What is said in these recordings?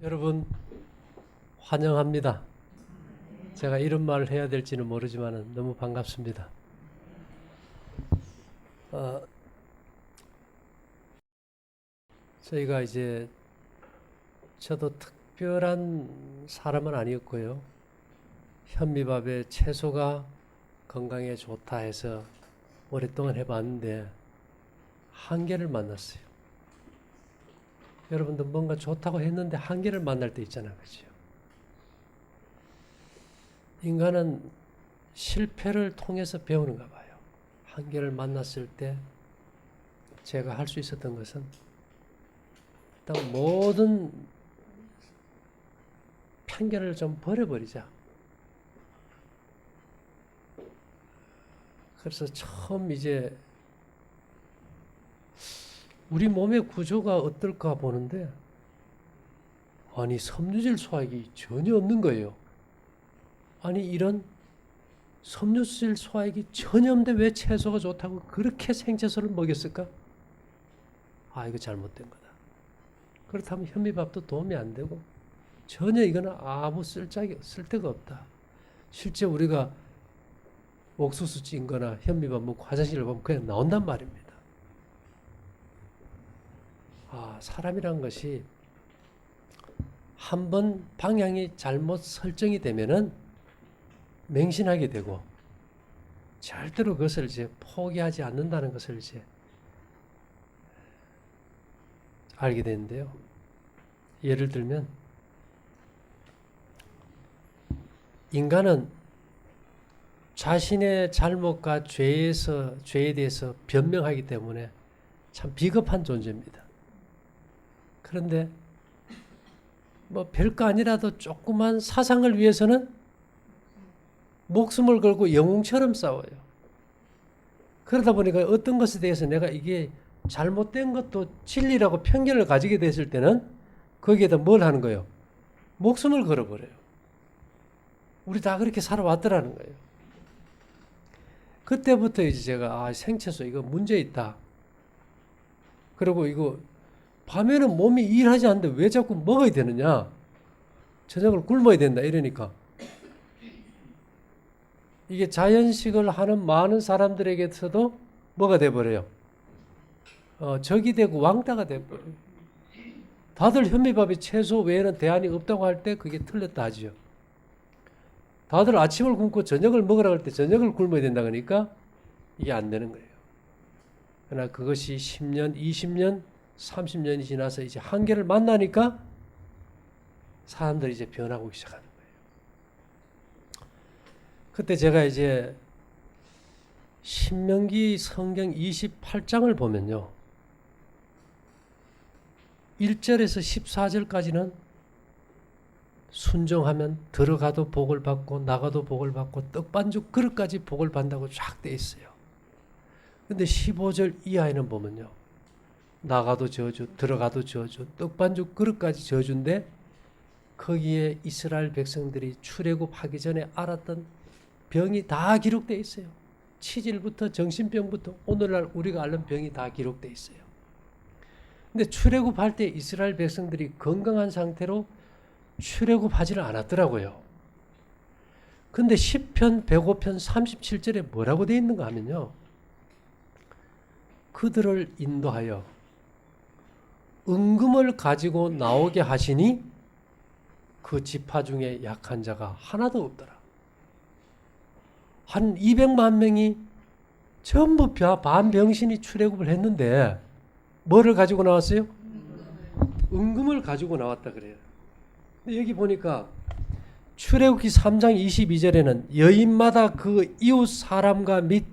여러분 환영합니다. 제가 이런 말을 해야 될지는 모르지만 너무 반갑습니다. 저희가 이제 저도 특별한 사람은 아니었고요. 현미밥에 채소가 건강에 좋다 해서 오랫동안 해봤는데 한계를 만났어요. 여러분도 뭔가 좋다고 했는데 한계를 만날 때 있잖아요. 그죠? 인간은 실패를 통해서 배우는가 봐요. 한계를 만났을 때 제가 할 수 있었던 것은 일단 모든 편견을 좀 버려버리자. 그래서 처음 이제 우리 몸의 구조가 어떨까 보는데 아니 섬유질 소화액이 전혀 없는 거예요. 아니 이런 섬유질 소화액이 전혀 없는데 왜 채소가 좋다고 그렇게 생채소를 먹였을까? 아 이거 잘못된 거다. 그렇다면 현미밥도 도움이 안 되고 전혀 이거는 아무 쓸데가 없다. 실제 우리가 옥수수 찐 거나 현미밥 먹고 화장실을 보면 그냥 나온단 말입니다. 사람이란 것이 한번 방향이 잘못 설정이 되면은 맹신하게 되고 절대로 그것을 이제 포기하지 않는다는 것을 이제 알게 되는데요. 예를 들면 인간은 자신의 잘못과 죄에 대해서 변명하기 때문에 참 비겁한 존재입니다. 그런데 뭐 별거 아니라도 조그만 사상을 위해서는 목숨을 걸고 영웅처럼 싸워요. 그러다 보니까 어떤 것에 대해서 내가 이게 잘못된 것도 진리라고 편견을 가지게 됐을 때는 거기에다 뭘 하는 거예요? 목숨을 걸어버려요. 우리 다 그렇게 살아왔더라는 거예요. 그때부터 이제 제가 생채소 이거 문제 있다. 그리고 이거 밤에는 몸이 일하지 않는데 왜 자꾸 먹어야 되느냐? 저녁을 굶어야 된다 이러니까 이게 자연식을 하는 많은 사람들에게서도 뭐가 돼버려요? 적이 되고 왕따가 돼버려요. 다들 현미밥이 채소 외에는 대안이 없다고 할 때 그게 틀렸다 하지요. 다들 아침을 굶고 저녁을 먹으라고 할 때 저녁을 굶어야 된다 그러니까 이게 안 되는 거예요. 그러나 그것이 10년, 20년, 30년이 지나서 이제 한계를 만나니까 사람들이 이제 변하고 시작하는 거예요. 그때 제가 이제 신명기 성경 28장을 보면요. 1절에서 14절까지는 순종하면 들어가도 복을 받고 나가도 복을 받고 떡반죽 그릇까지 복을 받는다고 쫙 돼 있어요. 근데 15절 이하에는 보면요. 나가도 저주, 들어가도 저주, 떡반죽 그릇까지 저주인데 거기에 이스라엘 백성들이 출애굽하기 전에 알았던 병이 다 기록되어 있어요. 치질부터 정신병부터 오늘날 우리가 앓는 병이 다 기록되어 있어요. 근데 출애굽할 때 이스라엘 백성들이 건강한 상태로 출애굽하지를 않았더라고요. 근데 10편, 105편, 37절에 뭐라고 되어 있는가 하면요. 그들을 인도하여 은금을 가지고 나오게 하시니 그 지파 중에 약한 자가 하나도 없더라. 한 200만 명이 전부 반병신이 출애굽을 했는데 뭐를 가지고 나왔어요? 은금을 가지고 나왔다 그래요. 근데 여기 보니까 출애굽기 3장 22절에는 여인마다 그 이웃 사람과 및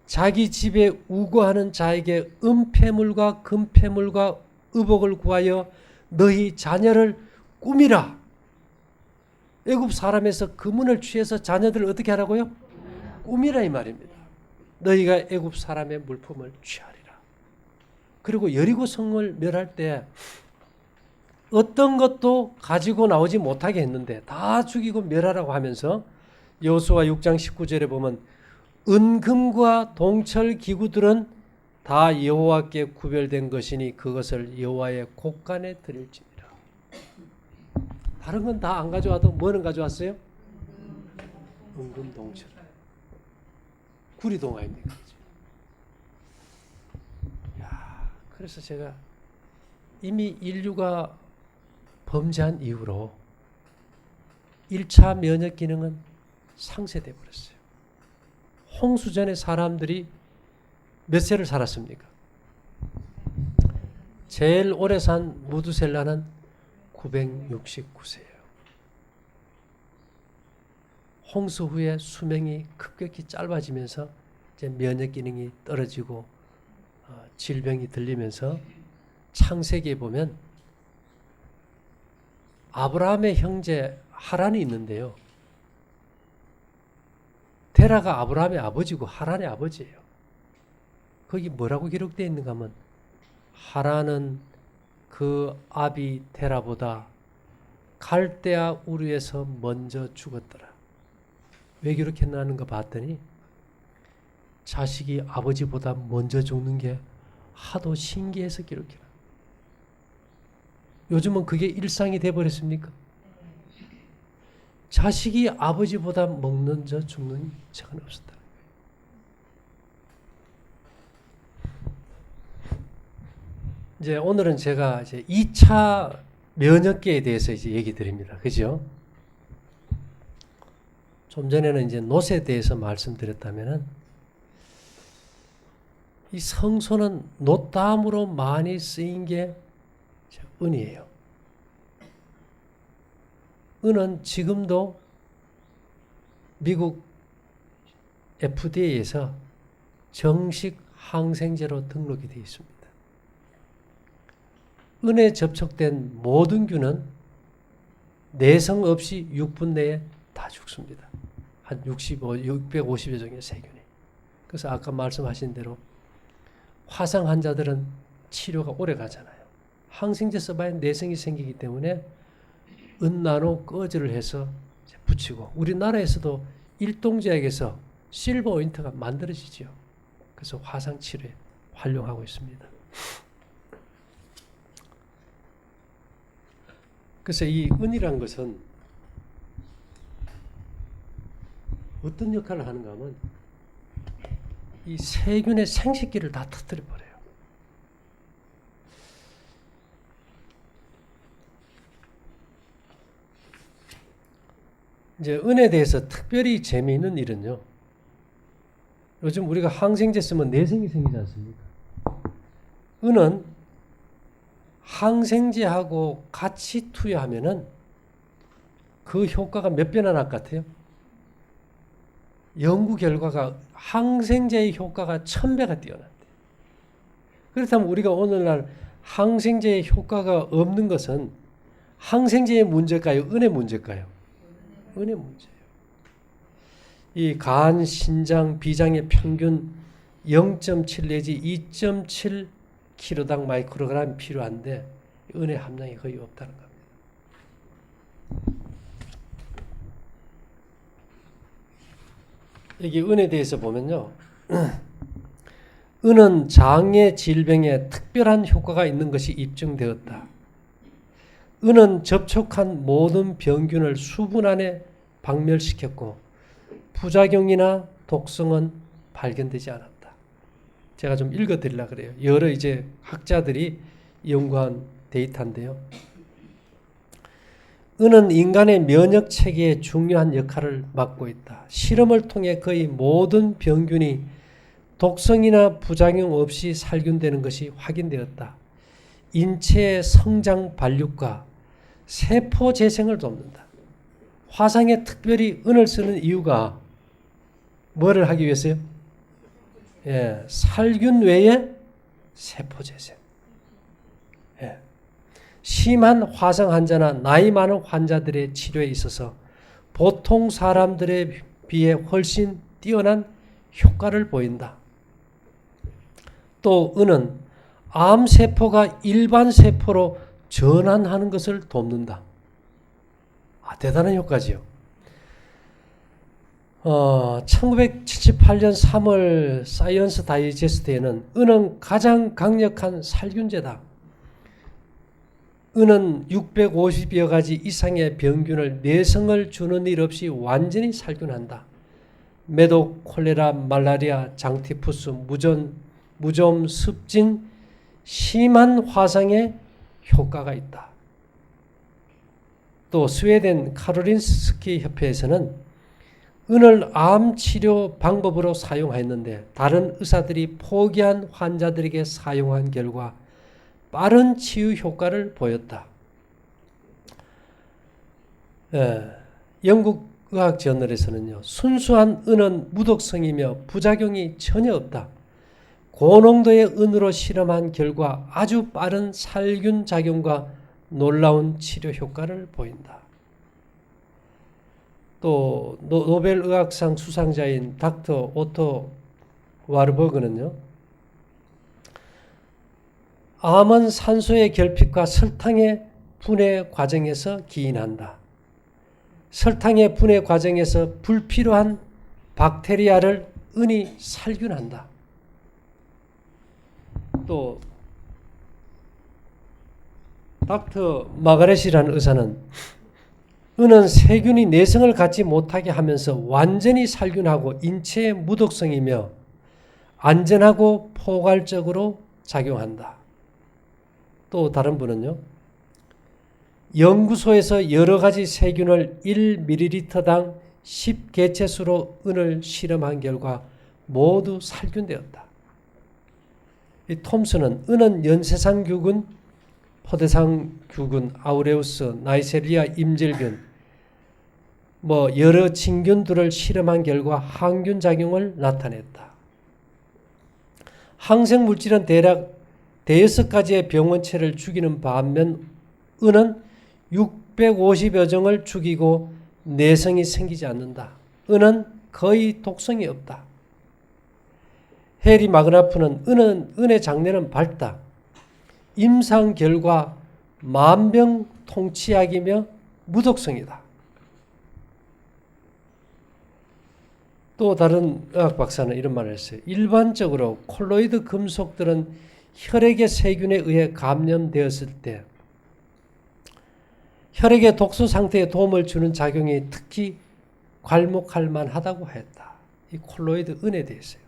자기 집에 우거하는 자에게 은폐물과 금폐물과 의복을 구하여 너희 자녀를 꾸미라. 애굽 사람에서 금은을 취해서 자녀들을 어떻게 하라고요? 꾸미라 이 말입니다. 너희가 애굽 사람의 물품을 취하리라. 그리고 여리고 성을 멸할 때 어떤 것도 가지고 나오지 못하게 했는데 다 죽이고 멸하라고 하면서 여호수아 6장 19절에 보면 은금과 동철 기구들은 다 여호와께 구별된 것이니 그것을 여호와의 곳간에 드릴지니라. 다른 건 다 안 가져와도 뭐는 가져왔어요? 은금동처럼. 구리동 아닙니까? 야, 그래서 제가 이미 인류가 범죄한 이후로 1차 면역 기능은 상쇄돼 버렸어요. 홍수 전에 사람들이 몇 세를 살았습니까? 제일 오래 산 무두셀라는 969세예요. 홍수 후에 수명이 급격히 짧아지면서 이제 면역 기능이 떨어지고 질병이 들리면서 창세기에 보면 아브라함의 형제 하란이 있는데요. 데라가 아브라함의 아버지고 하란의 아버지예요. 거기 뭐라고 기록되어 있는가 하면 하란은 그 아비 데라보다 갈대아 우르에서 먼저 죽었더라. 왜 그렇게 했나 봤더니 자식이 아버지보다 먼저 죽는 게 하도 신기해서 기록해요. 요즘은 그게 일상이 돼버렸습니까? 자식이 아버지보다 먼저 죽는 적은 없었다. 이제 오늘은 제가 이제 2차 면역계에 대해서 이제 얘기 드립니다. 그죠? 좀 전에는 이제 노쇠에 대해서 말씀드렸다면은 이 성소는 노담으로 많이 쓰인 게 은이에요. 은은 지금도 미국 FDA에서 정식 항생제로 등록이 되어 있습니다. 은에 접촉된 모든 균은 내성 없이 6분 내에 다 죽습니다. 한 650여 종의 세균이. 그래서 아까 말씀하신 대로 화상 환자들은 치료가 오래 가잖아요. 항생제 써봐야 내성이 생기기 때문에 은나노 꺼즈를 해서 붙이고, 우리나라에서도 일동제약에서 실버 오인트가 만들어지죠. 그래서 화상 치료에 활용하고 있습니다. 그래서 이 은이란 것은 어떤 역할을 하는가 하면 이 세균의 생식기를 다 터뜨려 버려요. 이제 은에 대해서 특별히 재미있는 일은요. 요즘 우리가 항생제 쓰면 내성이 생기지 않습니까? 은은 항생제하고 같이 투여하면은 그 효과가 몇 배나 날 것 같아요? 연구 결과가 항생제의 효과가 1000배가 뛰어난대요. 그렇다면 우리가 오늘날 항생제의 효과가 없는 것은 항생제의 문제일까요? 은의 문제일까요? 은의 문제예요. 이 간, 신장, 비장의 평균 0.7 내지 2.7kg당 마이크로그램이 필요한데 은의 함량이 거의 없다는 겁니다. 여기 은에 대해서 보면요. 은은 장애 질병에 특별한 효과가 있는 것이 입증되었다. 은은 접촉한 모든 병균을 수분 안에 박멸시켰고 부작용이나 독성은 발견되지 않았다. 제가 좀 읽어드리려고 그래요. 여러 이제 학자들이 연구한 데이터인데요. 은은 인간의 면역 체계에 중요한 역할을 맡고 있다. 실험을 통해 거의 모든 병균이 독성이나 부작용 없이 살균되는 것이 확인되었다. 인체의 성장 발육과 세포 재생을 돕는다. 화상에 특별히 은을 쓰는 이유가 뭐를 하기 위해서요? 예, 살균 외에 세포 재생. 예. 심한 화상 환자나 나이 많은 환자들의 치료에 있어서 보통 사람들에 비해 훨씬 뛰어난 효과를 보인다. 또 은은 암세포가 일반 세포로 전환하는 것을 돕는다. 대단한 효과지요. 1978년 3월 사이언스 다이제스트에는 은은 가장 강력한 살균제다. 은은 650여 가지 이상의 병균을 내성을 주는 일 없이 완전히 살균한다. 매독, 콜레라, 말라리아, 장티푸스, 무좀, 습진, 심한 화상에 효과가 있다. 또 스웨덴 카로린스키 협회에서는 은을 암 치료 방법으로 사용했는데 다른 의사들이 포기한 환자들에게 사용한 결과 빠른 치유 효과를 보였다. 영국 의학 저널에서는요, 순수한 은은 무독성이며 부작용이 전혀 없다. 고농도의 은으로 실험한 결과 아주 빠른 살균 작용과 놀라운 치료 효과를 보인다. 또 노벨 의학상 수상자인 닥터 오토 와르버그는요, 암은 산소의 결핍과 설탕의 분해 과정에서 기인한다. 설탕의 분해 과정에서 불필요한 박테리아를 은이 살균한다. 또 닥터 마가렛이라는 의사는 은은 세균이 내성을 갖지 못하게 하면서 완전히 살균하고 인체의 무독성이며 안전하고 포괄적으로 작용한다. 또 다른 분은요, 연구소에서 여러 가지 세균을 1ml당 10개체수로 은을 실험한 결과 모두 살균되었다. 이 톰슨은 은은 연쇄상균, 포대상균, 아우레우스, 나이세리아 임질균, 여러 진균들을 실험한 결과 항균 작용을 나타냈다. 항생물질은 대략 5가지의 병원체를 죽이는 반면 은은 650여 종을 죽이고 내성이 생기지 않는다. 은은 거의 독성이 없다. 해리 마그나프는 은의 장래는 밝다. 임상 결과 만병통치약이며 무독성이다. 또 다른 의학 박사는 이런 말을 했어요. 일반적으로 콜로이드 금속들은 혈액의 세균에 의해 감염되었을 때 혈액의 독소 상태에 도움을 주는 작용이 특히 괄목할 만하다고 했다. 이 콜로이드 은에 대해서요.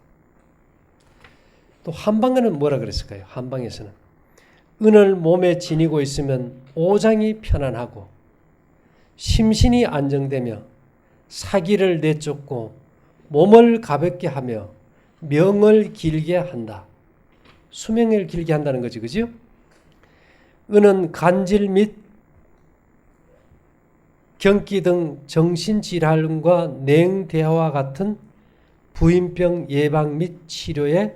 또 한방에는 뭐라 그랬을까요? 한방에서는 은을 몸에 지니고 있으면 오장이 편안하고 심신이 안정되며 사기를 내쫓고 몸을 가볍게 하며 명을 길게 한다. 수명을 길게 한다는 거지, 그죠? 은은 간질 및 경기 등 정신질환과 냉대화와 같은 부인병 예방 및 치료에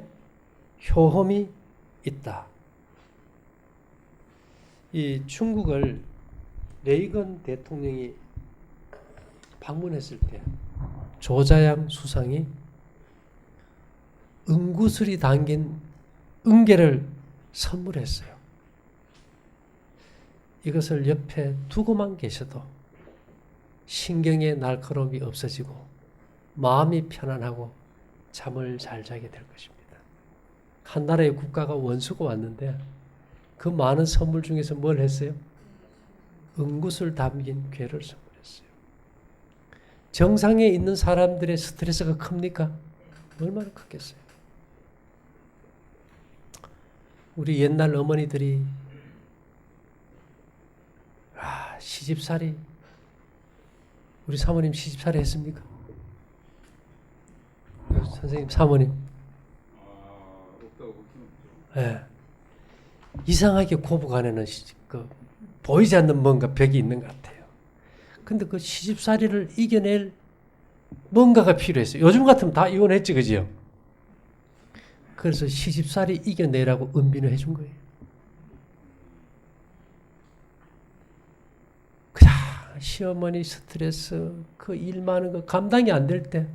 효험이 있다. 이 중국을 레이건 대통령이 방문했을 때 조자양 수상이 은구슬이 담긴 은계를 선물했어요. 이것을 옆에 두고만 계셔도 신경의 날카로움이 없어지고 마음이 편안하고 잠을 잘 자게 될 것입니다. 한 나라의 국가가 원수가 왔는데 그 많은 선물 중에서 뭘 했어요? 은굿을 담긴 괴를 선물했어요. 정상에 있는 사람들의 스트레스가 큽니까? 얼마나 크겠어요. 우리 옛날 어머니들이 시집살이, 우리 사모님 시집살이 했습니까? 선생님, 사모님. 네. 이상하게 고부 안에는 보이지 않는 뭔가 벽이 있는 것 같아요. 근데 그 시집살이를 이겨낼 뭔가가 필요했어요. 요즘 같으면 다 이혼했지, 그지요? 그래서 시집살이 이겨내라고 은비를 해준 거예요. 그냥 시어머니 스트레스, 그 일 많은 거 감당이 안 될 때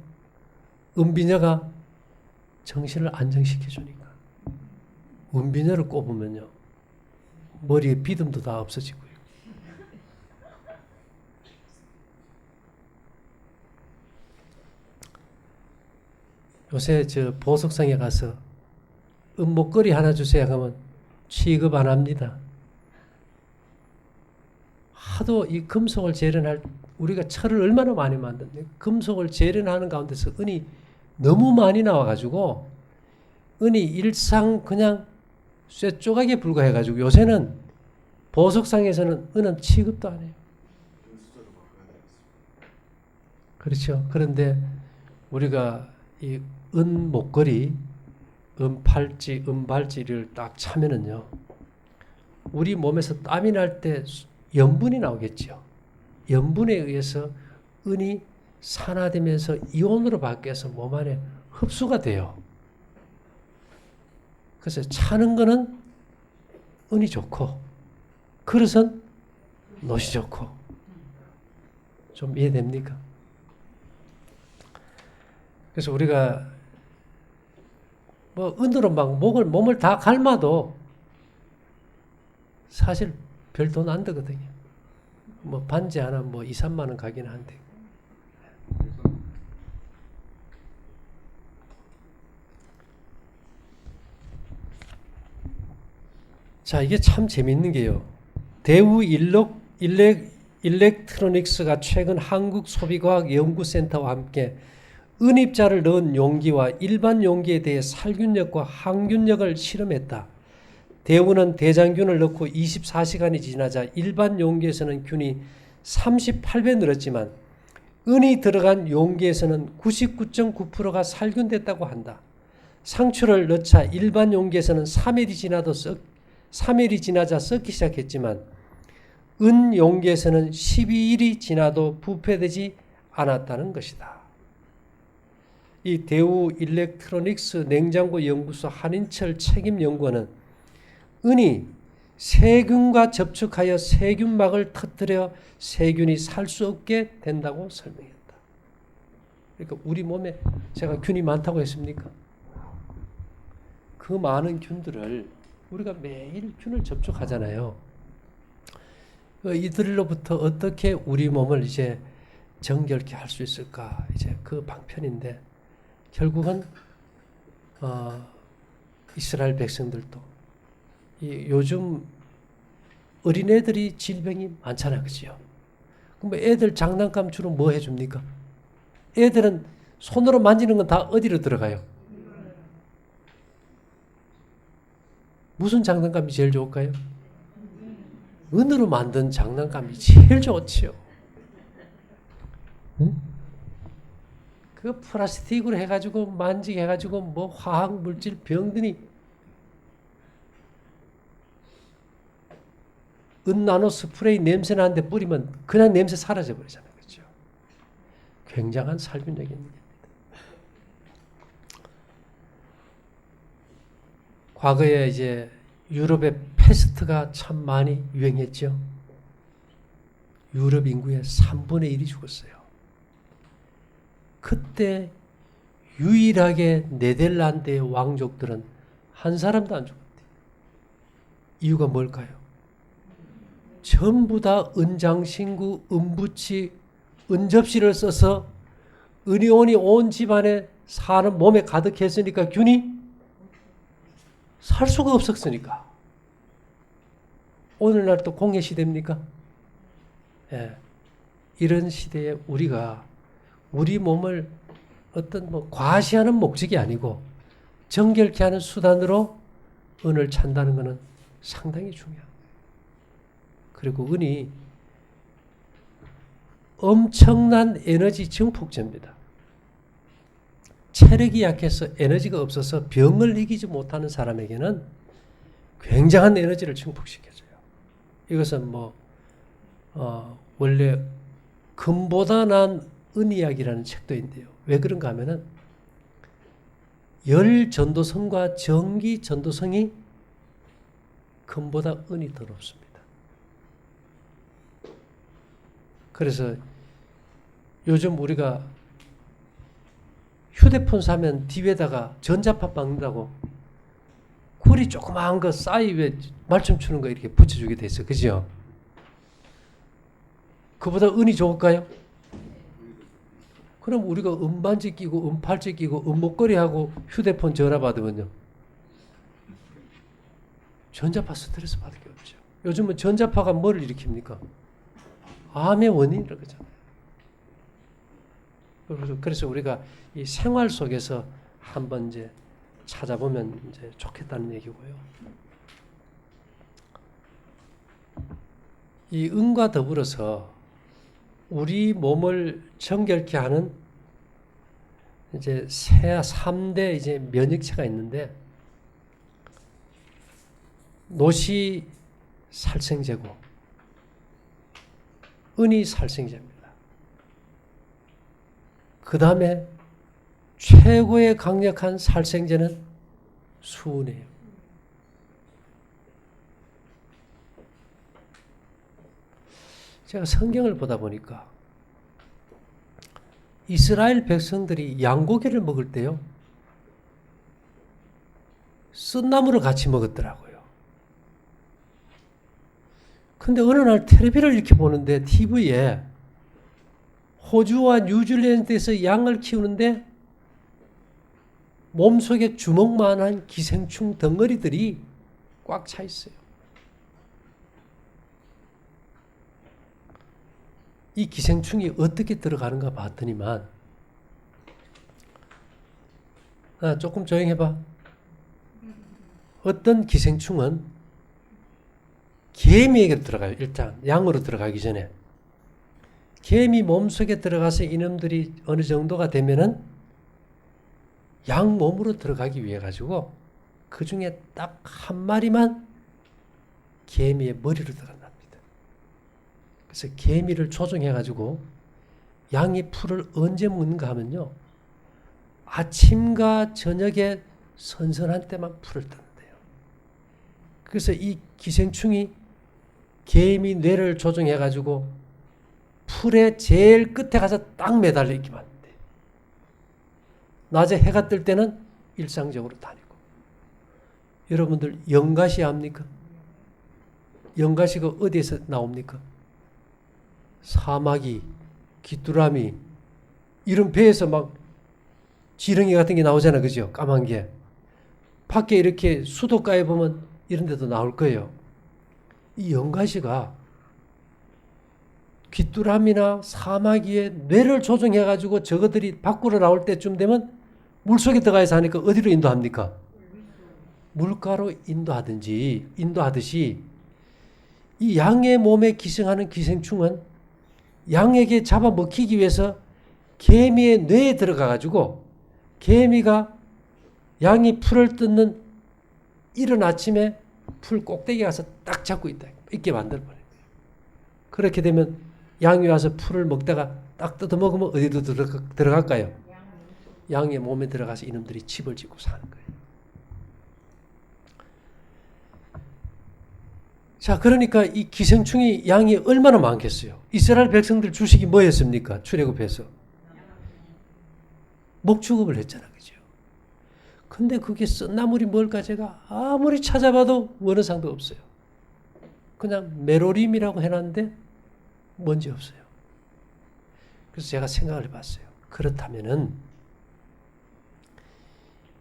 은비녀가 정신을 안정시켜 주니까. 은비녀를 꼽으면요, 머리에 비듬도 다 없어지고요. 요새 저 보석상에 가서 은목걸이 하나 주세요 하면 취급 안 합니다. 하도 이 금속을 재련할 우리가 철을 얼마나 많이 만드는데 금속을 재련하는 가운데서 은이 너무 많이 나와가지고 은이 일상 그냥 쇠 조각에 불과해가지고 요새는 보석상에서는 은은 취급도 안 해요. 그렇죠. 그런데 우리가 이 은 목걸이, 은 팔찌, 은 발찌를 딱 차면은요, 우리 몸에서 땀이 날 때 염분이 나오겠죠. 염분에 의해서 은이 산화되면서 이온으로 바뀌어서 몸 안에 흡수가 돼요. 그래서 차는 거는 은이 좋고 그릇은 노이 좋고. 좀 이해됩니까? 그래서 우리가 뭐 은으로 막 몸을 다 갈마도 사실 별 돈 안 들거든요. 뭐 반지 하나 뭐 2, 3만 원 가긴 한데. 자, 이게 참 재밌는 게요. 대우 일렉트로닉스가 최근 한국소비과학연구센터와 함께 은입자를 넣은 용기와 일반 용기에 대해 살균력과 항균력을 실험했다. 대우는 대장균을 넣고 24시간이 지나자 일반 용기에서는 균이 38배 늘었지만 은이 들어간 용기에서는 99.9%가 살균됐다고 한다. 상추를 넣자 일반 용기에서는 3일이 지나자 썩기 시작했지만 은 용기에서는 12일이 지나도 부패되지 않았다는 것이다. 이 대우 일렉트로닉스 냉장고 연구소 한인철 책임 연구원은 은이 세균과 접촉하여 세균막을 터뜨려 세균이 살 수 없게 된다고 설명했다. 그러니까 우리 몸에 제가 균이 많다고 했습니까? 그 많은 균들을 우리가 매일 균을 접촉하잖아요. 이들로부터 어떻게 우리 몸을 이제 정결케 할 수 있을까? 이제 그 방편인데 결국은 이스라엘 백성들도 요즘 어린애들이 질병이 많잖아요. 그죠? 그럼 애들 장난감 주로 뭐 해줍니까? 애들은 손으로 만지는 건 다 어디로 들어가요? 무슨 장난감이 제일 좋을까요? 은으로 만든 장난감이 제일 좋지요. 응? 그 플라스틱으로 해가지고 만지게 해가지고 뭐 화학 물질 병들이 은 나노 스프레이 냄새 나는데 뿌리면 그냥 냄새 사라져 버리잖아요. 그렇죠? 굉장한 살균력이 있는 겁니다. 과거에 이제 유럽의 패스트가 참 많이 유행했죠. 유럽 인구의 3분의 1이 죽었어요. 그때 유일하게 네덜란드의 왕족들은 한 사람도 안 죽었대요. 이유가 뭘까요? 전부 다 은장신구, 은부치, 은접시를 써서 은이온이 온 집안에 사는 몸에 가득했으니까 균이 살 수가 없었으니까. 오늘날 또 공예 시대입니까? 예. 이런 시대에 우리가 우리 몸을 어떤 뭐 과시하는 목적이 아니고 정결케 하는 수단으로 은을 찬다는 것은 상당히 중요합니다. 그리고 은이 엄청난 에너지 증폭제입니다. 체력이 약해서 에너지가 없어서 병을 이기지 못하는 사람에게는 굉장한 에너지를 증폭시켜줘요. 이것은 원래 금보다 난 은이야기라는 책도 있는데요. 왜 그런가 하면은 열 전도성과 전기 전도성이 금보다 은이 더 높습니다. 그래서 요즘 우리가 휴대폰 사면 뒤에다가 전자파 박는다고 쿨이 조그마한 거 싸이 위에 말춤 추는 거 이렇게 붙여주게 돼 있어. 그죠? 그보다 은이 좋을까요? 그럼 우리가 은반지 끼고 은팔찌 끼고 은목걸이 하고 휴대폰 전화 받으면요. 전자파 스트레스 받을 게 없죠. 요즘은 전자파가 뭐를 일으킵니까? 암의 원인이라고 하잖아요. 그래서 우리가 이 생활 속에서 한번 이제 찾아보면 이제 좋겠다는 얘기고요. 이 은과 더불어서 우리 몸을 정결케 하는 이제 3대 이제 면역체가 있는데, 노시 살생제고 은이 살생제입니다. 그 다음에 최고의 강력한 살생제는 수은이에요. 제가 성경을 보다 보니까 이스라엘 백성들이 양고기를 먹을 때요, 쓴나물을 같이 먹었더라고요. 근데 어느 날 텔레비를 이렇게 보는데, TV에 호주와 뉴질랜드에서 양을 키우는데 몸속에 주먹만한 기생충 덩어리들이 꽉 차 있어요. 이 기생충이 어떻게 들어가는가 봤더니만, 조금 조용히 해봐. 어떤 기생충은 개미에게 들어가요. 일단 양으로 들어가기 전에 개미 몸속에 들어가서 이놈들이 어느 정도가 되면은 양 몸으로 들어가기 위해 가지고 그 중에 딱 한 마리만 개미의 머리로 들어간답니다. 그래서 개미를 조종해 가지고 양이 풀을 언제 먹는가 하면요, 아침과 저녁에 선선한 때만 풀을 뜨는데요. 그래서 이 기생충이 개미 뇌를 조종해 가지고 풀의 제일 끝에 가서 딱 매달려 있기만 돼. 낮에 해가 뜰 때는 일상적으로 다니고. 여러분들 연가시 압니까? 연가시가 어디에서 나옵니까? 사마귀, 귀뚜라미 이런 배에서 막 지렁이 같은 게 나오잖아, 그죠? 까만 게. 밖에 이렇게 수도가에 보면 이런 데도 나올 거예요. 이 연가시가 귀뚜라미나 사마귀의 뇌를 조종해 가지고 저것들이 밖으로 나올 때쯤 되면 물속에 들어가서 하니까 어디로 인도합니까? 물가로 인도하듯이 이 양의 몸에 기생하는 기생충은 양에게 잡아먹히기 위해서 개미의 뇌에 들어가 가지고 개미가 양이 풀을 뜯는 이른 아침에 풀 꼭대기에 가서 딱 잡고 있게 만들어버려요. 그렇게 되면 양이 와서 풀을 먹다가 딱 뜯어먹으면 어디도 들어갈까요? 양의 몸에 들어가서 이놈들이 집을 짓고 사는 거예요. 자, 그러니까 이 기생충이 양이 얼마나 많겠어요? 이스라엘 백성들 주식이 뭐였습니까? 출애굽해서 목축업을 했잖아, 그죠? 근데 그게 쓴나물이 뭘까 제가 아무리 찾아봐도 원어상도 없어요. 그냥 메로림이라고 해놨는데 뭔지 없어요. 그래서 제가 생각을 해봤어요. 그렇다면은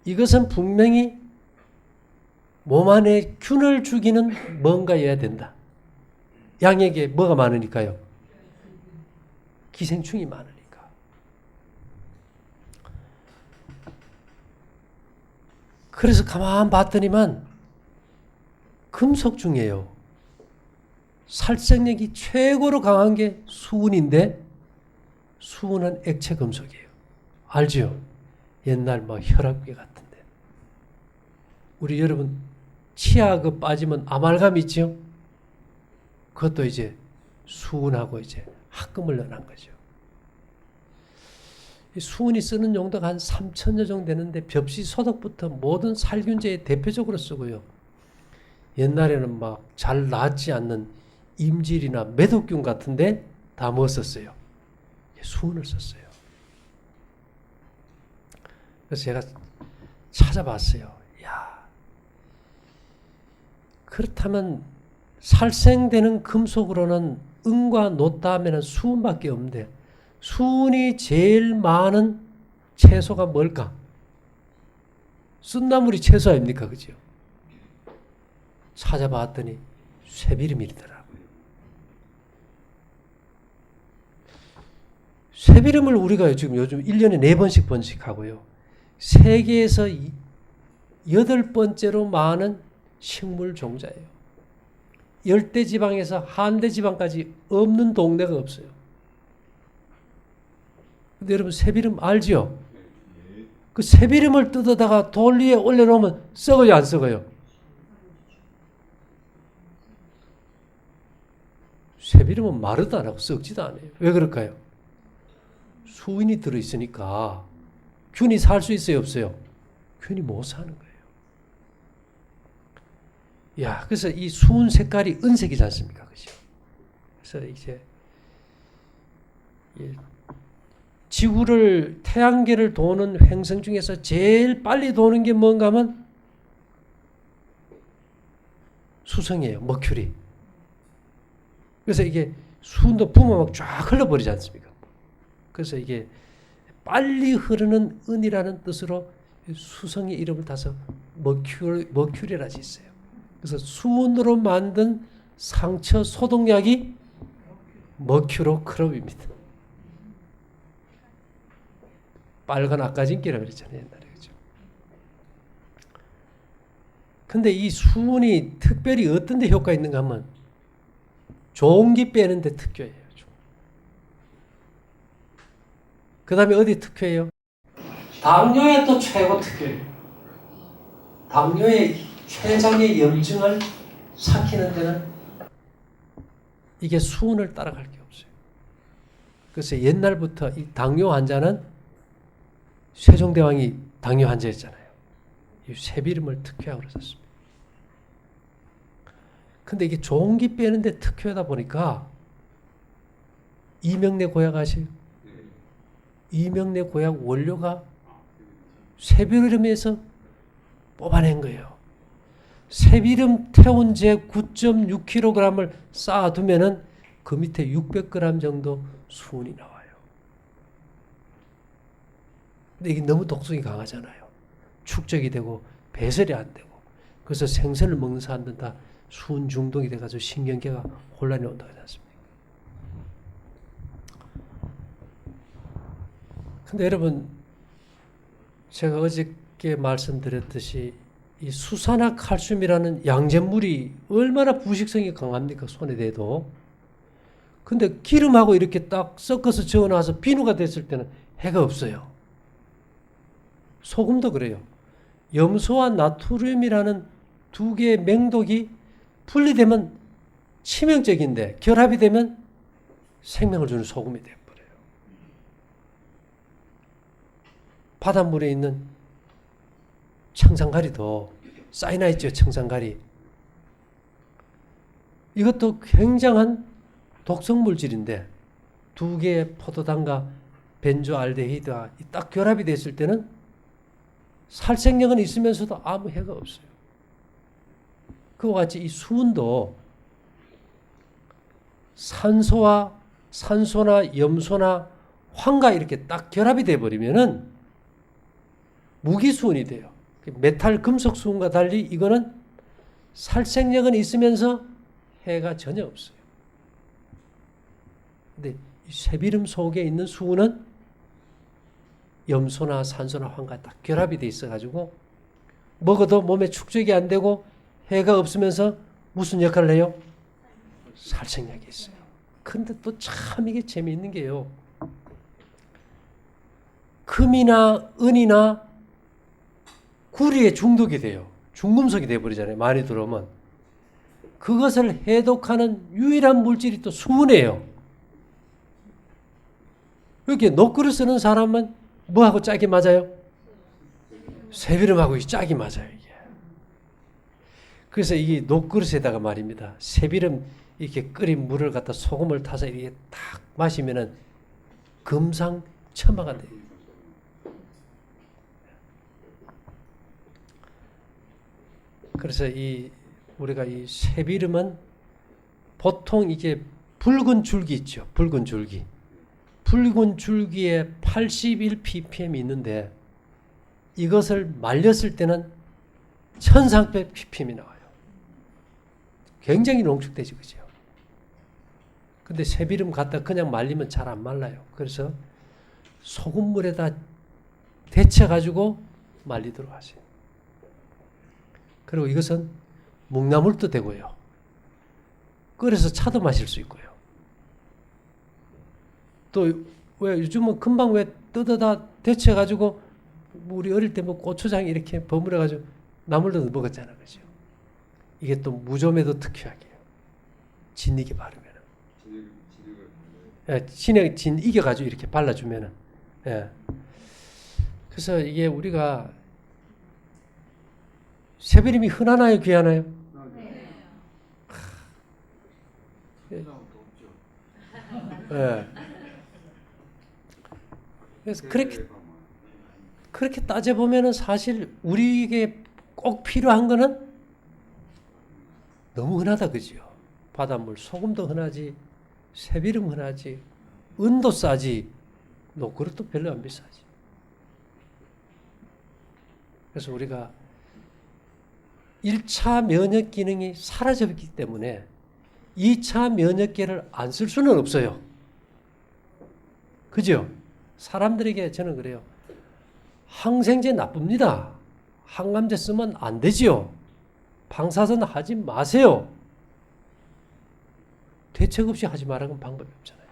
이것은 분명히 몸 안에 균을 죽이는 뭔가여야 된다. 양에게 뭐가 많으니까요? 기생충이 많으니까. 그래서 가만 봤더니만 금속 중에요, 살생력이 최고로 강한 게 수은인데, 수은은 액체 금속이에요. 알죠? 옛날 뭐 혈압계 같은데. 우리 여러분 치아 그 빠지면 아말감 있죠? 그것도 이제 수은하고 이제 합금을 넣어놓은 거죠. 이 수은이 쓰는 용도가 한 3,000여 정도 되는데 벽시 소독부터 모든 살균제에 대표적으로 쓰고요. 옛날에는 막 잘 낫지 않는 임질이나 매독균 같은데 다 뭐 썼어요? 수은을 썼어요. 그래서 제가 찾아봤어요. 야, 그렇다면 살생되는 금속으로는 은과 노 다음에는 수은밖에 없는데, 수은이 제일 많은 채소가 뭘까? 쓴나물이 채소 아닙니까? 그죠? 찾아봤더니 쇠비름이더라고요. 새비름을 우리가 지금 요즘 1년에 4번씩 번식하고요. 세계에서 8번째로 많은 식물 종자예요. 열대지방에서 한대지방까지 없는 동네가 없어요. 근데 여러분 새비름 알죠? 그 새비름을 뜯어다가 돌 위에 올려놓으면 썩어요, 안 썩어요? 새비름은 마르도 안 하고 썩지도 않아요. 왜 그럴까요? 수은이 들어있으니까 균이 살 수 있어요, 없어요? 균이 못 사는 거예요. 야, 그래서 이 수은 색깔이 은색이지 않습니까? 그죠? 그래서 이제 지구를 태양계를 도는 행성 중에서 제일 빨리 도는 게 뭔가 하면 수성이에요. 머큐리. 그래서 이게 수은도 부으면 막 쫙 흘러버리지 않습니까? 그래서 이게 빨리 흐르는 은이라는 뜻으로 수성의 이름을 따서 머큐리라 짓어요. 그래서 수은으로 만든 상처 소독약이 머큐로크롭입니다. 빨간 아까진기라고 그랬잖아요, 옛날에. 그죠? 근데 이 수은이 특별히 어떤 데 효과 있는가 하면 종기 빼는 데 특효예요. 그 다음에 어디 특효예요? 당뇨에 또 최고 특효예요. 당뇨의 췌장의 염증을 삭히는 데는 이게 수은을 따라갈 게 없어요. 그래서 옛날부터 이 당뇨 환자는 세종대왕이 당뇨 환자였잖아요. 이 새비름을 특효약으로 썼습니다. 근데 이게 종기 빼는데 특효하다 보니까 이명래 고약 아세요? 이명래 고약 원료가 새비름에서 뽑아낸 거예요. 새비름 태운제 9.6kg을 쌓아두면은 그 밑에 600g 정도 수은이 나와요. 근데 이게 너무 독성이 강하잖아요. 축적이 되고 배설이 안 되고. 그래서 생선을 먹는 사람들은 다 수은 중독이 돼가지고 신경계가 혼란이 온다고 하지 않습니까? 근데 여러분, 제가 어저께 말씀드렸듯이 이 수산화 칼슘이라는 양잿물이 얼마나 부식성이 강합니까? 손에 대도. 근데 기름하고 이렇게 딱 섞어서 저어놔서 비누가 됐을 때는 해가 없어요. 소금도 그래요. 염소와 나트륨이라는 두 개의 맹독이 분리되면 치명적인데 결합이 되면 생명을 주는 소금이 되어버려요. 바닷물에 있는 청산가리도 사이나이드죠. 청산가리. 이것도 굉장한 독성 물질인데 두 개의 포도당과 벤조알데히드가 딱 결합이 됐을 때는 살생력은 있으면서도 아무 해가 없어요. 그와 같이 이 수은도 산소나 염소나 황과 이렇게 딱 결합이 돼버리면은 무기수은이 돼요. 메탈 금속 수은과 달리 이거는 살생력은 있으면서 해가 전혀 없어요. 근데 새비름 속에 있는 수은은 염소나 산소나 황과 딱 결합이 돼 있어가지고 먹어도 몸에 축적이 안 되고 해가 없으면서 무슨 역할을 해요? 살생력이 있어요. 근데 또 참 이게 재미있는 게요. 금이나 은이나 구리에 중독이 돼요. 중금속이 돼버리잖아요. 많이 들어오면. 그것을 해독하는 유일한 물질이 또 수은이에요. 이렇게 녹그릇 쓰는 사람은 뭐하고 짝이 맞아요? 새비름하고 짝이 맞아요. 이게. 그래서 이 녹그릇에다가 말입니다. 새비름 이렇게 끓인 물을 갖다 소금을 타서 이렇게 딱 마시면은 금상첨화가 돼요. 그래서 우리가 이 새비름은 보통 이게 붉은 줄기 있죠. 붉은 줄기. 붉은 줄기에 81 ppm이 있는데 이것을 말렸을 때는 1300 ppm이 나와요. 굉장히 농축되죠. 그죠? 근데 새비름 갖다 그냥 말리면 잘 안 말라요. 그래서 소금물에다 데쳐가지고 말리도록 하세요. 그리고 이것은 묵나물도 되고요. 끓여서 차도 마실 수 있고요. 또 왜 요즘은 금방 왜 뜯어다 데쳐가지고 우리 어릴 때 뭐 고추장 이렇게 버무려가지고 나물도 먹었잖아, 그죠? 이게 또 무좀에도 특효약이에요. 진이게 바르면은. 예, 진 이겨가지고 이렇게 발라주면은. 예. 그래서 이게 우리가 새비름이 흔하나요, 귀하나요? 네. 예. 그래서 그렇게 따져보면은 사실 우리에게 꼭 필요한 거는 너무 흔하다, 그죠? 바닷물, 소금도 흔하지, 새비름 흔하지, 은도 싸지, 노그릇도 별로 안 비싸지. 그래서 우리가 1차 면역 기능이 사라졌기 때문에 2차 면역계를 안 쓸 수는 없어요. 그죠? 사람들에게 저는 그래요. 항생제 나쁩니다. 항암제 쓰면 안 되지요. 방사선 하지 마세요. 대책 없이 하지 말라는 방법이 없잖아요.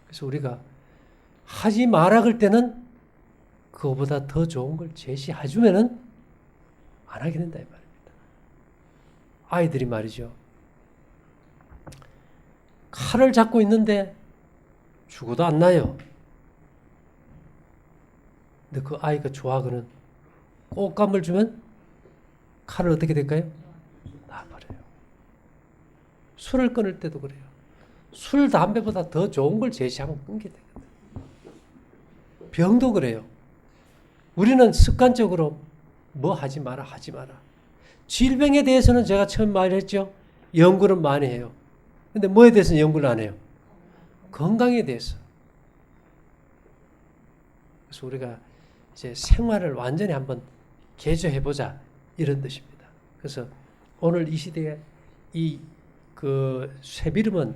그래서 우리가 하지 마라 그럴 때는 그거보다 더 좋은 걸 제시해주면은 안 하게 된다 이 말입니다. 아이들이 말이죠. 칼을 잡고 있는데 죽어도 안 나요. 근데 그 아이가 좋아하거든 꽃감을 주면 칼을 어떻게 될까요? 놔버려요. 술을 끊을 때도 그래요. 술, 담배보다 더 좋은 걸 제시하면 끊게 되거든. 병도 그래요. 우리는 습관적으로 뭐 하지 마라 하지 마라. 질병에 대해서는 제가 처음 말했죠. 연구는 많이 해요. 근데 뭐에 대해서는 연구를 안 해요? 건강에 대해서. 그래서 우리가 이제 생활을 완전히 한번 개조해보자 이런 뜻입니다. 그래서 오늘 이 시대에 그 쇠비름은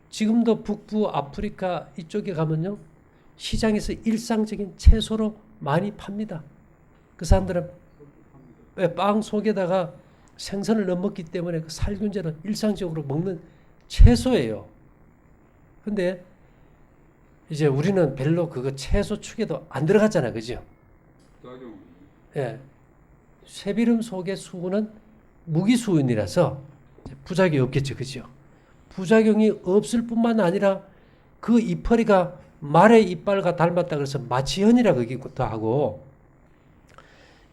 지금도 북부 아프리카 이쪽에 가면요 시장에서 일상적인 채소로 많이 팝니다. 그 사람들은 빵 속에다가 생선을 넣어 먹기 때문에 그 살균제는 일상적으로 먹는 채소예요. 근데 이제 우리는 별로 그거 채소 축에도 안 들어갔잖아요. 그죠? 예. 쇠비름 속의 수분은 무기수분이라서 부작용이 없겠죠. 그죠? 부작용이 없을 뿐만 아니라 그 이파리가 말의 이빨과 닮았다 그래서 마취현이라 그러기도 하고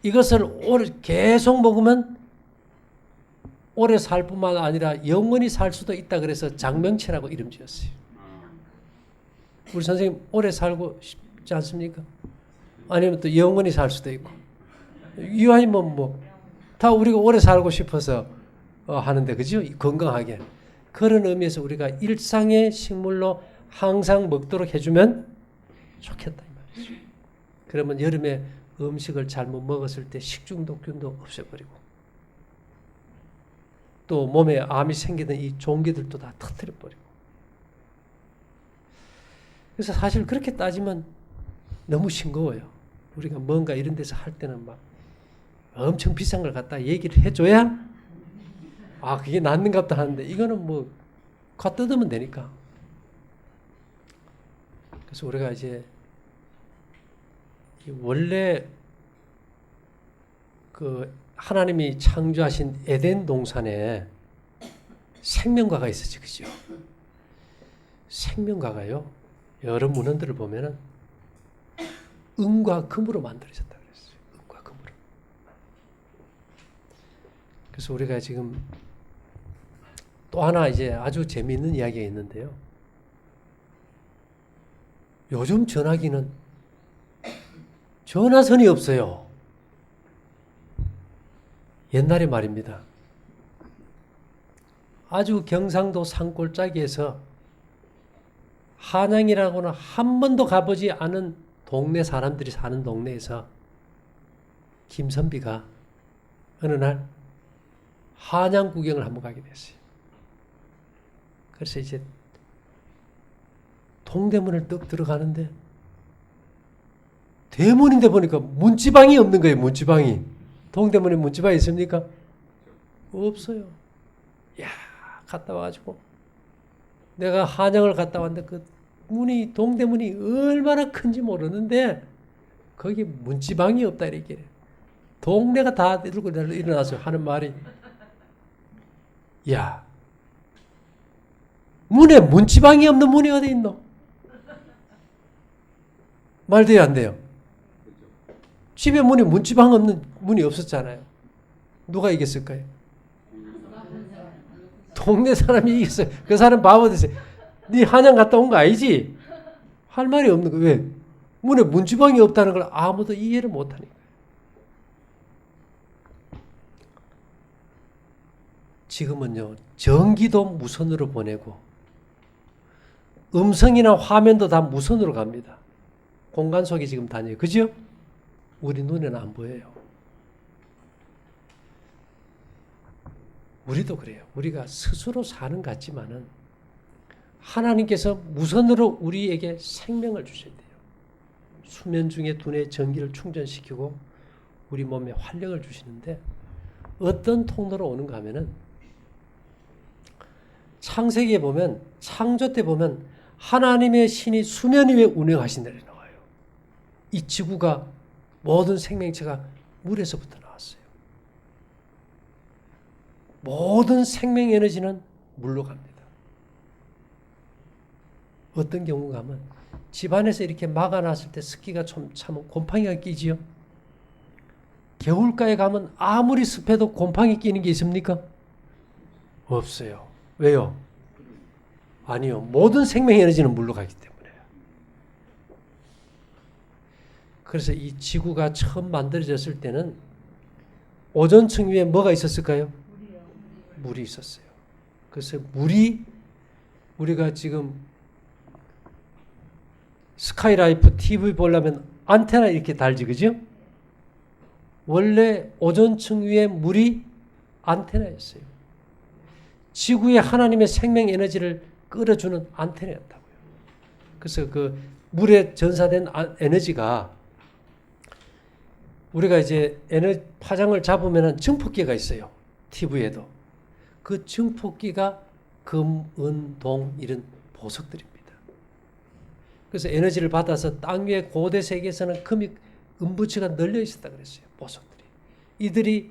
이것을 계속 먹으면 오래 살 뿐만 아니라 영원히 살 수도 있다 그래서 장명채라고 이름 지었어요. 우리 선생님 오래 살고 싶지 않습니까? 아니면 또 영원히 살 수도 있고 이왕이면 뭐 다 우리가 오래 살고 싶어서 하는데 그죠? 건강하게 그런 의미에서 우리가 일상의 식물로 항상 먹도록 해주면 좋겠다 이 말이죠. 그러면 여름에 음식을 잘못 먹었을 때 식중독균도 없애버리고 또 몸에 암이 생기던 이 종기들도 다 터뜨려버리고 그래서 사실 그렇게 따지면 너무 싱거워요. 우리가 뭔가 이런 데서 할 때는 막 엄청 비싼 걸 갖다 얘기를 해줘야 그게 낫는갑다 하는데 이거는 뭐 가 뜯으면 되니까. 그래서 우리가 이제 원래 그 하나님이 창조하신 에덴 동산에 생명과가 있었지, 그죠? 생명과가요. 여러 문헌들을 보면은 은과 금으로 만들어졌다 그랬어요. 은과 금으로. 그래서 우리가 지금 또 하나 이제 아주 재미있는 이야기가 있는데요. 요즘 전화기는 전화선이 없어요. 옛날에 말입니다. 아주 경상도 산골짜기에서 한양이라고는 한 번도 가보지 않은 동네 사람들이 사는 동네에서 김선비가 어느 날 한양 구경을 한번 가게 됐어요. 그래서 이제 동대문을 떡 들어가는데 대문인데 보니까 문지방이 없는 거예요. 문지방이. 동대문에 문지방이 있습니까? 없어요. 야, 갔다 와가지고 내가 한양을 갔다 왔는데 그 문이 동대문이 얼마나 큰지 모르는데 거기 문지방이 없다 이렇게 동네가 다 들고 일어나서 하는 말이 야 문에 문지방이 없는 문이 어디 있노? 말 돼요 안 돼요? 집에 문에 문지방 없는 문이 없었잖아요. 누가 이겼을까요? 동네 사람이 이겼어요. 그 사람 바보 됐어요. 네 한양 갔다 온 거 아니지? 할 말이 없는 거. 왜? 문에 문지방이 없다는 걸 아무도 이해를 못하니까. 지금은요. 전기도 무선으로 보내고 음성이나 화면도 다 무선으로 갑니다. 공간 속에 지금 다녀요. 그죠? 우리 눈에는 안 보여요. 우리도 그래요. 우리가 스스로 사는 것 같지만은 하나님께서 무선으로 우리에게 생명을 주셔야 돼요. 수면 중에 두뇌 전기를 충전시키고 우리 몸에 활력을 주시는데 어떤 통로로 오는가 하면은 창세기에 보면 창조 때 보면 하나님의 신이 수면 위에 운행하신 데를 나와요. 이 지구가 모든 생명체가 물에서부터 나왔어요. 모든 생명 에너지는 물로 갑니다. 어떤 경우가 하면 집안에서 이렇게 막아놨을 때 습기가 참 곰팡이가 끼지요. 겨울가에 가면 아무리 습해도 곰팡이 끼는 게 있습니까? 없어요. 왜요? 아니요. 모든 생명 에너지는 물로 가기 때문에. 그래서 이 지구가 처음 만들어졌을 때는 오존층 위에 뭐가 있었을까요? 물이 있었어요. 그래서 물이 우리가 지금 스카이라이프 TV 보려면 안테나 이렇게 달지, 그죠? 원래 오존층 위에 물이 안테나였어요. 지구에 하나님의 생명 에너지를 끌어주는 안테나였다고요. 그래서 그 물에 전사된 에너지가 우리가 이제 파장을 잡으면 증폭기가 있어요. TV에도. 그 증폭기가 금, 은, 동 이런 보석들입니다. 그래서 에너지를 받아서 땅 위에 고대 세계에서는 금이 음부치가 널려 있었다 그랬어요. 보석들이. 이들이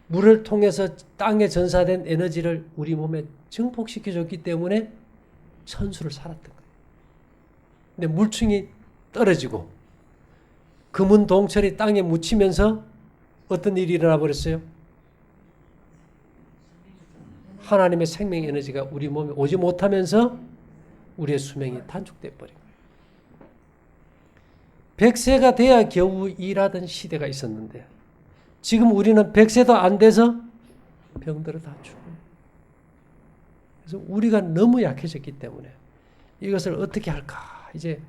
물을 통해서 땅에 전사된 에너지를 우리 몸에 증폭시켜줬기 때문에 천수를 살았던 거예요. 근데 물층이 떨어지고 금은 동철이 땅에 묻히면서 어떤 일이 일어나 버렸어요? 하나님의 생명 에너지가 우리 몸에 오지 못하면서 우리의 수명이 단축돼 버린 거예요. 100세가 돼야 겨우 일하던 시대가 있었는데 지금 우리는 100세도 안 돼서 병들어 다 죽어요. 그래서 우리가 너무 약해졌기 때문에 이것을 어떻게 할까 이제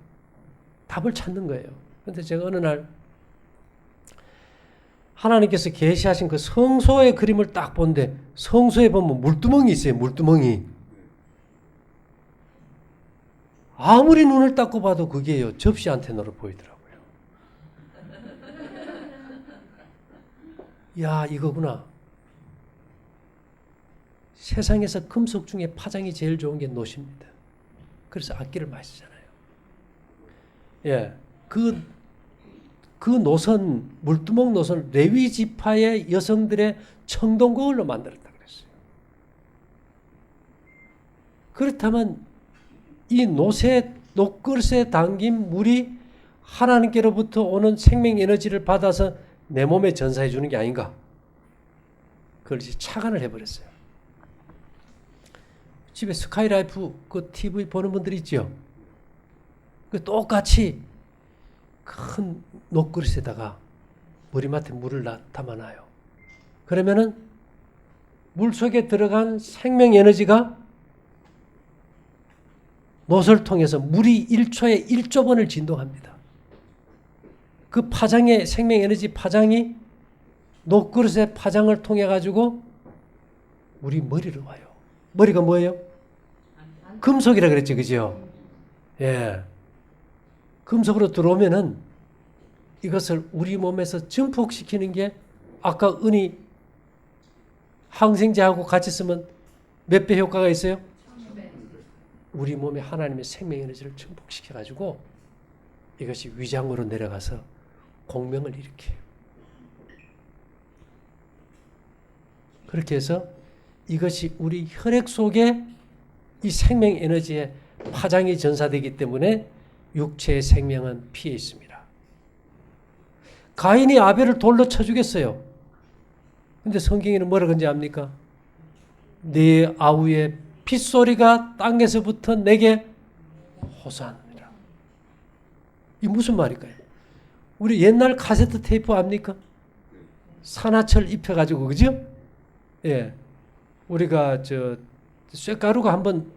답을 찾는 거예요. 그런데 제가 어느 날 하나님께서 계시하신 그 성소의 그림을 딱 본데 성소에 보면 물두멍이 있어요. 물두멍이. 아무리 눈을 닦고 봐도 그게요. 접시 안테나로 보이더라고요. 야, 이거구나. 세상에서 금속 중에 파장이 제일 좋은 게 노십니다. 그래서 악기를 많이 쓰잖아요. 예, 그 노선, 물두멍 노선, 레위 지파의 여성들의 청동곡을로 만들었다 그랬어요. 그렇다면 이 녹그릇에 담긴 물이 하나님께로부터 오는 생명 에너지를 받아서 내 몸에 전사해 주는 게 아닌가? 그걸 이제 착안을 해버렸어요. 집에 스카이라이프 그 TV 보는 분들 있죠? 그 똑같이 큰 녹그릇에다가 머리맡에 물을 담아놔요. 그러면은 물 속에 들어간 생명 에너지가 노선을 통해서 물이 1초에 1조 번을 진동합니다. 그 파장의 생명 에너지 파장이 녹그릇의 파장을 통해 가지고 우리 머리로 와요. 머리가 뭐예요? 금속이라 그랬죠, 그죠? 예. 금속으로 들어오면은 이것을 우리 몸에서 증폭시키는 게 아까 은이 항생제하고 같이 쓰면 몇 배 효과가 있어요? 우리 몸에 하나님의 생명 에너지를 증폭시켜 가지고 이것이 위장으로 내려가서 공명을 일으켜요. 그렇게 해서 이것이 우리 혈액 속에 이 생명 에너지의 파장이 전사되기 때문에 육체의 생명은 피해 있습니다. 가인이 아벨을 돌로 쳐 죽였어요. 근데 성경에는 뭐라 그런지 압니까? 네 아우의 핏소리가 땅에서부터 내게 호소하느니라. 이 무슨 말일까요? 우리 옛날 카세트 테이프 압니까? 산화철 입혀가지고, 그죠? 예. 우리가 쇳가루가 한번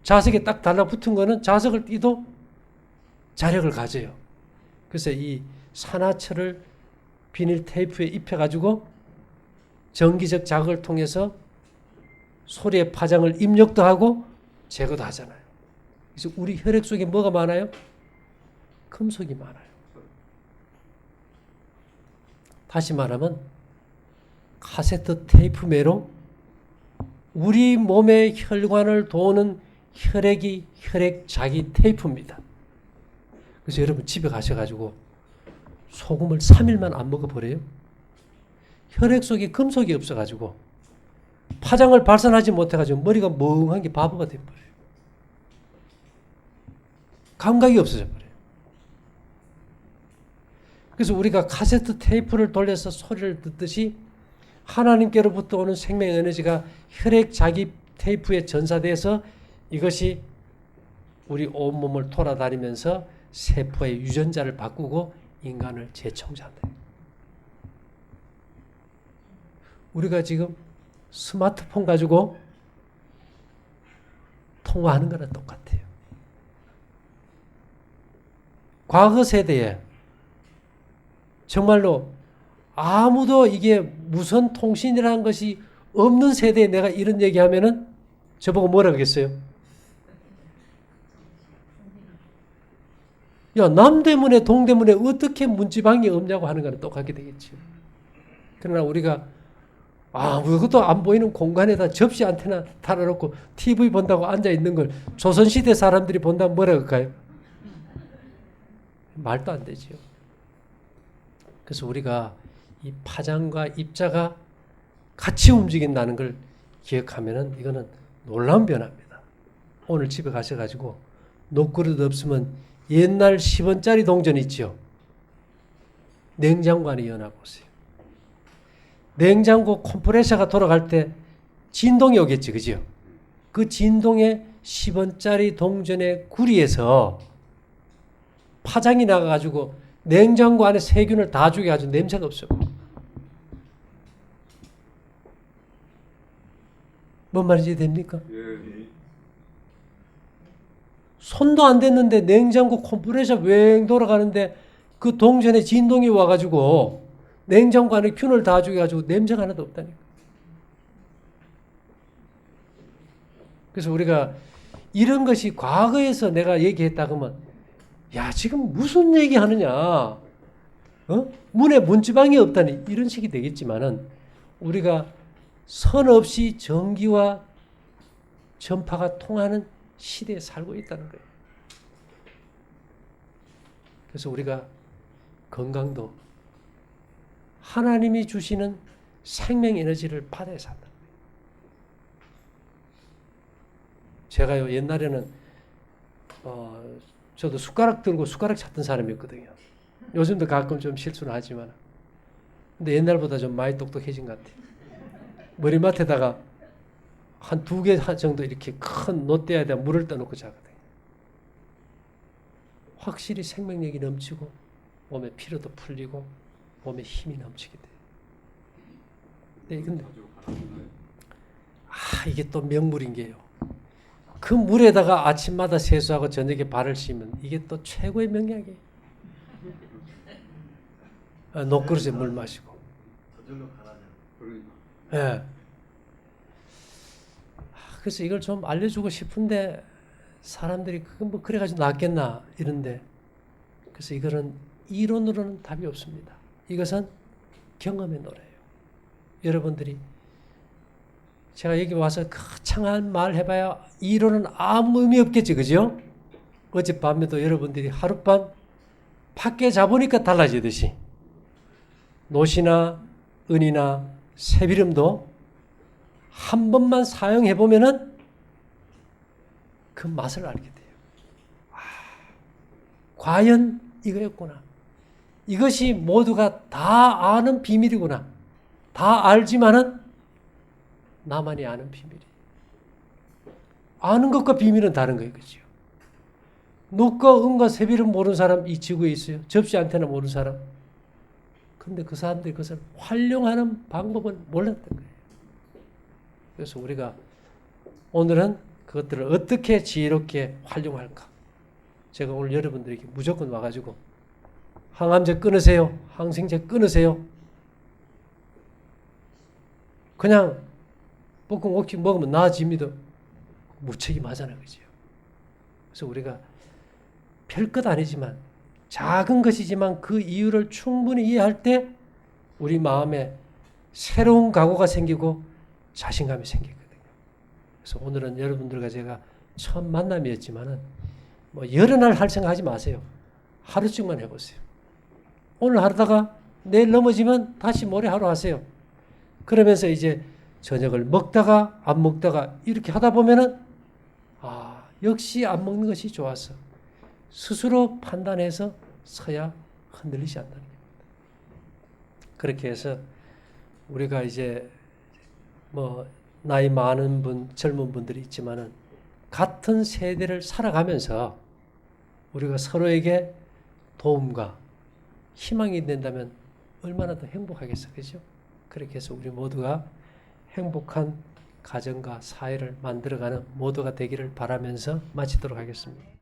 자석에 딱 달라붙은 거는 자석을 띄도 자력을 가져요. 그래서 이 산화철을 비닐 테이프에 입혀가지고 전기적 자극을 통해서 소리의 파장을 입력도 하고 제거도 하잖아요. 그래서 우리 혈액 속에 뭐가 많아요? 금속이 많아요. 다시 말하면 카세트 테이프매로 우리 몸의 혈관을 도는 혈액이 혈액 자기 테이프입니다. 그래서 여러분 집에 가셔가지고 소금을 3일만 안 먹어버려요. 혈액 속에 금속이 없어가지고 파장을 발산하지 못해가지고 머리가 멍한 게 바보가 돼버려요. 감각이 없어져 버려요. 그래서 우리가 카세트 테이프를 돌려서 소리를 듣듯이 하나님께로부터 오는 생명 에너지가 혈액 자기 테이프에 전사돼서 이것이 우리 온몸을 돌아다니면서 세포의 유전자를 바꾸고 인간을 재창조한다. 우리가 지금 스마트폰 가지고 통화하는 거랑 똑같아요. 과거 세대에 정말로 아무도 이게 무선 통신이라는 것이 없는 세대에 내가 이런 얘기하면은 저보고 뭐라 그러겠어요? 야, 남대문에 동대문에 어떻게 문지방이 없냐고 하는 거는 똑같게 되겠죠. 그러나 우리가 아무것도 안 보이는 공간에다 접시 안테나 달아놓고 TV 본다고 앉아있는 걸 조선시대 사람들이 본다면 뭐라 그럴까요? 말도 안 되죠. 그래서 우리가 이 파장과 입자가 같이 움직인다는 걸 기억하면은 이거는 놀라운 변화입니다. 오늘 집에 가셔가지고 녹그릇 없으면 옛날 10원짜리 동전 있죠. 냉장고 안에 열어보세요. 냉장고 컴프레셔가 돌아갈 때 진동이 오겠지, 그죠? 그 진동에 10원짜리 동전의 구리에서 파장이 나가가지고 냉장고 안에 세균을 다 죽여가지고 냄새가 없어요. 뭔 말인지 됩니까? 손도 안 댔는데 냉장고 컴프레셔 웽 돌아가는데 그 동전에 진동이 와가지고 냉장고 안에 균을 다 죽여가지고 냄새가 하나도 없다니까. 그래서 우리가 이런 것이 과거에서 내가 얘기했다 그러면 야 지금 무슨 얘기하느냐, 문에 문지방이 없다니 이런 식이 되겠지만은 우리가 선 없이 전기와 전파가 통하는 시대에 살고 있다는 거예요. 그래서 우리가 건강도 하나님이 주시는 생명 에너지를 받아야 산다. 제가요 옛날에는 저도 숟가락 들고 숟가락 찾던 사람이었거든요. 요즘도 가끔 좀 실수는 하지만 근데 옛날보다 좀 많이 똑똑해진 것 같아요. 머리맡에다가 한 2개 정도 이렇게 큰 놋대에다 물을 떠놓고 자거든요. 확실히 생명력이 넘치고 몸에 피로도 풀리고 몸에 힘이 넘치게 돼요. 네, 근데 이게 또 명물인 게요. 그 물에다가 아침마다 세수하고 저녁에 발을 씻으면 이게 또 최고의 명약이에요. 녹그릇에 물 마시고. 예. 그래서 이걸 좀 알려주고 싶은데 사람들이 그건 뭐 그래가지고 낫겠나 이런데, 그래서 이거는 이론으로는 답이 없습니다. 이것은 경험의 노래예요. 여러분들이 제가 여기 와서 거창한 말 해봐야 이론은 아무 의미 없겠지, 그죠? 어젯밤에도 여러분들이 하룻밤 밖에 자보니까 달라지듯이 노시나 은이나 새비름도 한 번만 사용해 보면은 그 맛을 알게 돼요. 과연 이거였구나. 이것이 모두가 다 아는 비밀이구나. 다 알지만은 나만이 아는 비밀이. 아는 것과 비밀은 다른 거예요, 그죠? 녹과 은과 새비름 모르는 사람 이 지구에 있어요. 접시 안테나 모르는 사람. 근데 그 사람들이 그것을 활용하는 방법을 몰랐던 거예요. 그래서 우리가 오늘은 그것들을 어떻게 지혜롭게 활용할까? 제가 오늘 여러분들에게 무조건 와가지고 항암제 끊으세요. 항생제 끊으세요. 그냥 볶음 옥식 먹으면 나아집니다. 무책임하잖아요, 그죠? 그래서 우리가 별것 아니지만 작은 것이지만 그 이유를 충분히 이해할 때 우리 마음에 새로운 각오가 생기고 자신감이 생기거든요. 그래서 오늘은 여러분들과 제가 처음 만남이었지만은 뭐 여러 날 할 생각하지 마세요. 하루씩만 해보세요. 오늘 하다가 내일 넘어지면 다시 모레 하루 하세요. 그러면서 이제 저녁을 먹다가 안 먹다가 이렇게 하다 보면은 역시 안 먹는 것이 좋았어. 스스로 판단해서 서야 흔들리지 않는다는 겁니다. 그렇게 해서 우리가 이제 뭐 나이 많은 분, 젊은 분들이 있지만은 같은 세대를 살아가면서 우리가 서로에게 도움과 희망이 된다면 얼마나 더 행복하겠어, 그죠? 그렇게 해서 우리 모두가 행복한 가정과 사회를 만들어가는 모두가 되기를 바라면서 마치도록 하겠습니다.